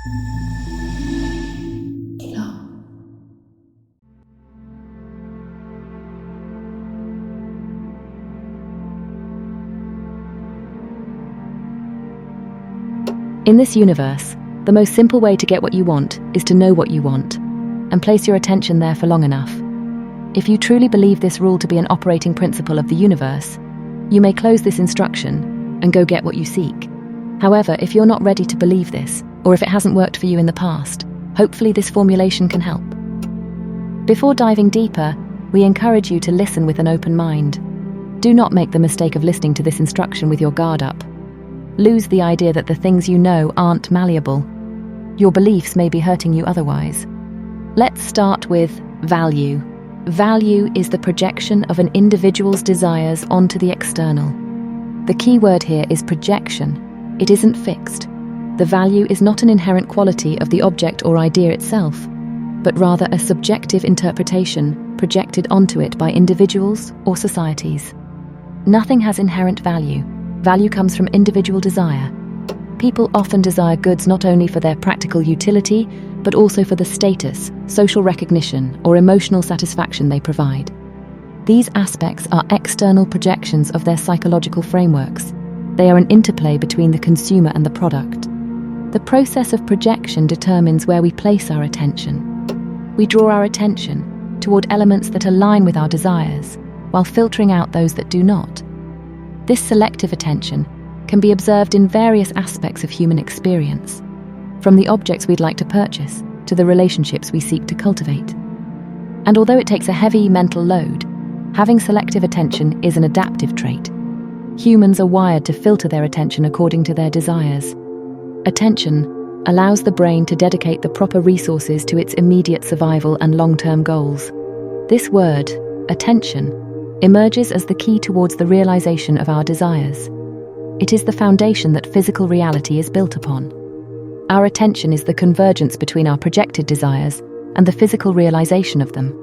In this universe, the most simple way to get what you want is to know what you want, and place your attention there for long enough. If you truly believe this rule to be an operating principle of the universe, you may close this instruction and go get what you seek. However, if you're not ready to believe this, or if it hasn't worked for you in the past, hopefully this formulation can help. Before diving deeper, we encourage you to listen with an open mind. Do not make the mistake of listening to this instruction with your guard up. Lose the idea that the things you know aren't malleable. Your beliefs may be hurting you otherwise. Let's start with value. Value is the projection of an individual's desires onto the external. The key word here is projection. It isn't fixed. The value is not an inherent quality of the object or idea itself, but rather a subjective interpretation projected onto it by individuals or societies. Nothing has inherent value. Value comes from individual desire. People often desire goods not only for their practical utility, but also for the status, social recognition, or emotional satisfaction they provide. These aspects are external projections of their psychological frameworks. They are an interplay between the consumer and the product. The process of projection determines where we place our attention. We draw our attention toward elements that align with our desires, while filtering out those that do not. This selective attention can be observed in various aspects of human experience, from the objects we'd like to purchase to the relationships we seek to cultivate. And although it takes a heavy mental load, having selective attention is an adaptive trait. Humans are wired to filter their attention according to their desires. Attention allows the brain to dedicate the proper resources to its immediate survival and long-term goals. This word, attention, emerges as the key towards the realization of our desires. It is the foundation that physical reality is built upon. Our attention is the convergence between our projected desires and the physical realization of them.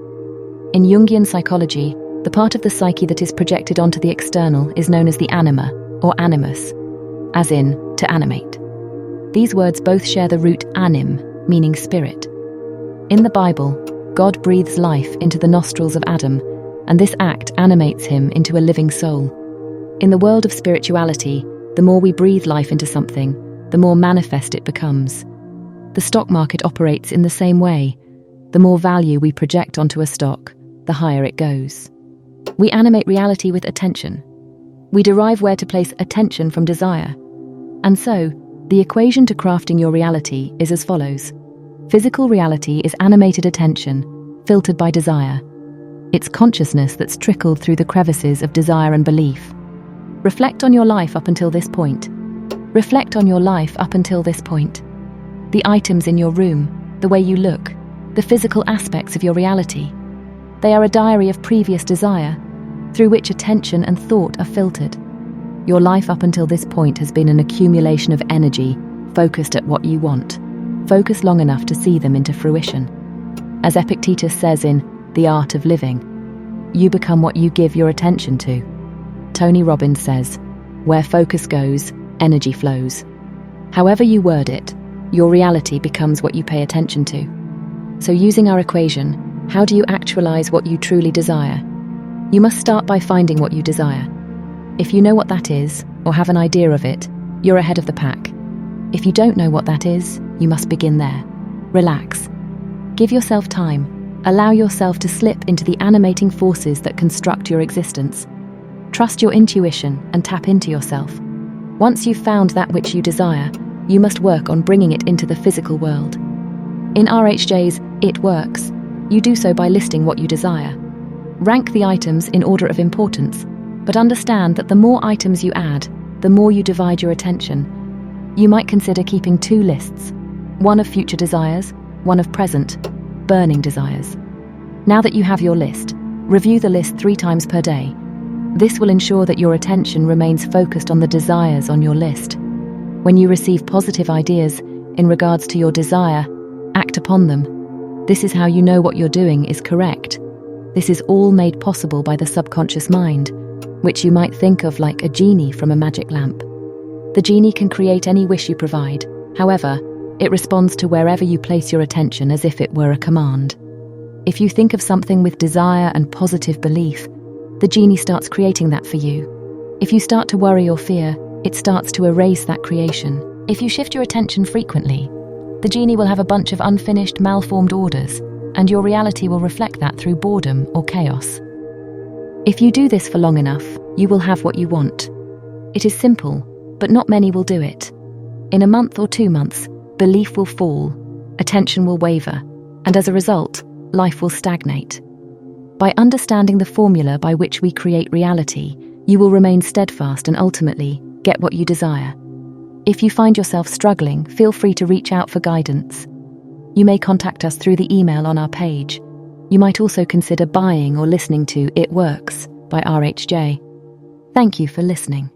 In Jungian psychology, the part of the psyche that is projected onto the external is known as the anima, or animus, as in, to animate. These words both share the root anim, meaning spirit. In the Bible, God breathes life into the nostrils of Adam, and this act animates him into a living soul. In the world of spirituality, the more we breathe life into something, the more manifest it becomes. The stock market operates in the same way. The more value we project onto a stock, the higher it goes. We animate reality with attention. We derive where to place attention from desire. And so, the equation to crafting your reality is as follows. Physical reality is animated attention, filtered by desire. It's consciousness that's trickled through the crevices of desire and belief. Reflect on your life up until this point. Reflect on your life up until this point. The items in your room, the way you look, the physical aspects of your reality. They are a diary of previous desire, through which attention and thought are filtered. Your life up until this point has been an accumulation of energy, focused at what you want. Focus long enough to see them into fruition. As Epictetus says in The Art of Living, you become what you give your attention to. Tony Robbins says, where focus goes, energy flows. However you word it, your reality becomes what you pay attention to. So using our equation, how do you actualize what you truly desire? You must start by finding what you desire. If you know what that is, or have an idea of it, you're ahead of the pack. If you don't know what that is, you must begin there. Relax. Give yourself time. Allow yourself to slip into the animating forces that construct your existence. Trust your intuition and tap into yourself. Once you've found that which you desire, you must work on bringing it into the physical world. In RHJ's It Works, you do so by listing what you desire. Rank the items in order of importance, but understand that the more items you add, the more you divide your attention. You might consider keeping 2 lists, one of future desires, one of present, burning desires. Now that you have your list, review the list 3 times per day. This will ensure that your attention remains focused on the desires on your list. When you receive positive ideas in regards to your desire, act upon them. This is how you know what you're doing is correct. This is all made possible by the subconscious mind, which you might think of like a genie from a magic lamp. The genie can create any wish you provide. However, It responds to wherever you place your attention as if it were a command. If you think of something with desire and positive belief, the genie starts creating that for you. If you start to worry or fear, it starts to erase that creation. If you shift your attention frequently, the genie will have a bunch of unfinished, malformed orders, and your reality will reflect that through boredom or chaos. If you do this for long enough, you will have what you want. It is simple, but not many will do it. In a month or 2 months, belief will fall, attention will waver, and as a result, life will stagnate. By understanding the formula by which we create reality, you will remain steadfast and ultimately get what you desire. If you find yourself struggling, feel free to reach out for guidance. You may contact us through the email on our page. You might also consider buying or listening to It Works by RHJ. Thank you for listening.